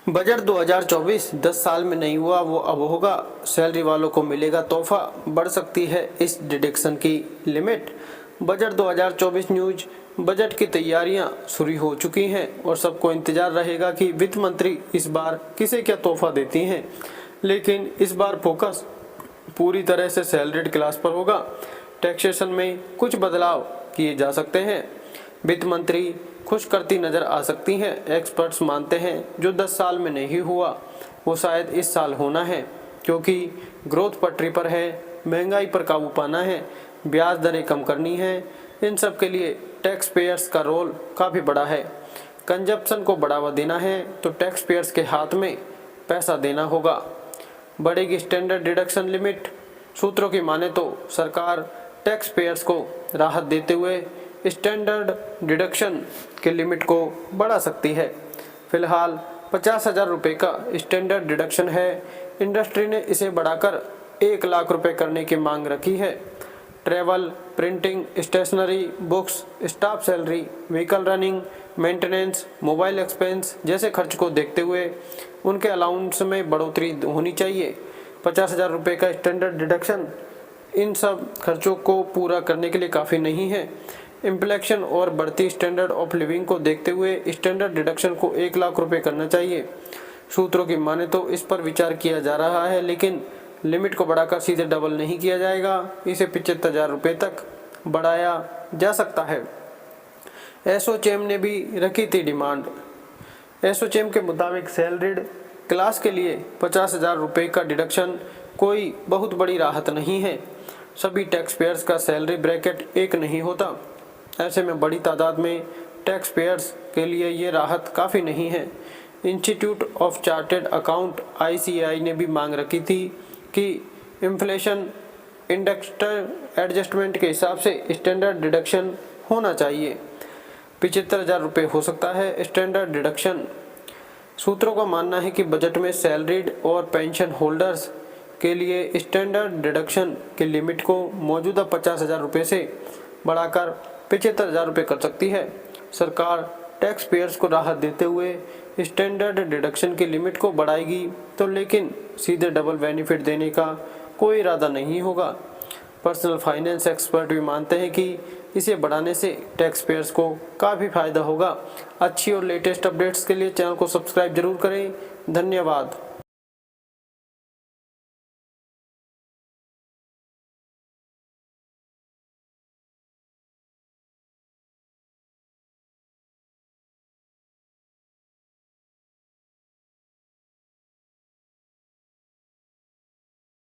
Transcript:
Budget 2024 10 साल में नहीं हुआ वो अब होगा। सैलरी वालों को मिलेगा तोहफा, बढ़ सकती है इस डिडक्शन की लिमिट। Budget 2024 news. बजट की तैयारियां शुरू हो चुकी हैं और सबको इंतजार रहेगा कि वित्त मंत्री इस बार किसे क्या तोहफा देती हैं। लेकिन इस बार फोकस पूरी तरह से सैलरीड क्लास पर होगा। टैक्सेशन में कुछ बदलाव किए जा सकते हैं। वित्त मंत्री खुश करती नजर आ सकती हैं। एक्सपर्ट्स मानते हैं जो 10 साल में नहीं हुआ वो शायद इस साल होना है, क्योंकि ग्रोथ पटरी पर है, महंगाई पर काबू पाना है, ब्याज दरें कम करनी है। इन सब के लिए टैक्स पेयर्स का रोल काफ़ी बड़ा है। कंजप्शन को बढ़ावा देना है तो टैक्स पेयर्स के हाथ में पैसा देना होगा। बढ़ेगी स्टैंडर्ड डिडक्शन लिमिट। सूत्रों की माने तो सरकार टैक्स पेयर्स को राहत देते हुए स्टैंडर्ड डिडक्शन के लिमिट को बढ़ा सकती है। फिलहाल 50,000 रुपये का स्टैंडर्ड डिडक्शन है। इंडस्ट्री ने इसे बढ़ाकर 1 लाख रुपये करने की मांग रखी है। Travel, printing, stationery, books, staff salary, vehicle running, maintenance, mobile expense जैसे खर्च को देखते हुए उनके अलाउंस में बढ़ोतरी होनी चाहिए। 50,000 रुपये का स्टैंडर्ड डिडक्शन इन सब खर्चों को पूरा करने के लिए काफ़ी नहीं है। इन्फ्लेशन और बढ़ती स्टैंडर्ड ऑफ लिविंग को देखते हुए स्टैंडर्ड डिडक्शन को 1 लाख रुपये करना चाहिए। सूत्रों की माने तो इस पर विचार किया जा रहा है, लेकिन लिमिट को बढ़ाकर सीधे डबल नहीं किया जाएगा। इसे 75,000 रुपये तक बढ़ाया जा सकता है। एसोचैम ने भी रखी थी डिमांड। एसोचैम के मुताबिक सैलरीड क्लास के लिए 50,000 रुपये का डिडक्शन कोई बहुत बड़ी राहत नहीं है। सभी टैक्स पेयर्स का सैलरी ब्रैकेट एक नहीं होता। ऐसे में बड़ी तादाद में टैक्स पेयर्स के लिए ये राहत काफ़ी नहीं है। Institute of chartered account ICAI ने भी मांग रखी थी कि इन्फ्लेशन इंडेक्स एडजस्टमेंट के हिसाब से स्टैंडर्ड डिडक्शन होना चाहिए। 75,000 रुपये हो सकता है स्टैंडर्ड डिडक्शन। सूत्रों का मानना है कि बजट में सैलरीड और पेंशन होल्डर्स के लिए स्टैंडर्ड डिडक्शन की लिमिट को मौजूदा 50,000 रुपये से बढ़ाकर 75,000 रुपये कर सकती है। सरकार टैक्स पेयर्स को राहत देते हुए स्टैंडर्ड डिडक्शन की लिमिट को बढ़ाएगी तो, लेकिन सीधे डबल बेनिफिट देने का कोई इरादा नहीं होगा। पर्सनल फाइनेंस एक्सपर्ट भी मानते हैं कि इसे बढ़ाने से टैक्स पेयर्स को काफ़ी फायदा होगा। अच्छी और लेटेस्ट अपडेट्स के लिए चैनल को सब्सक्राइब जरूर करें। धन्यवाद।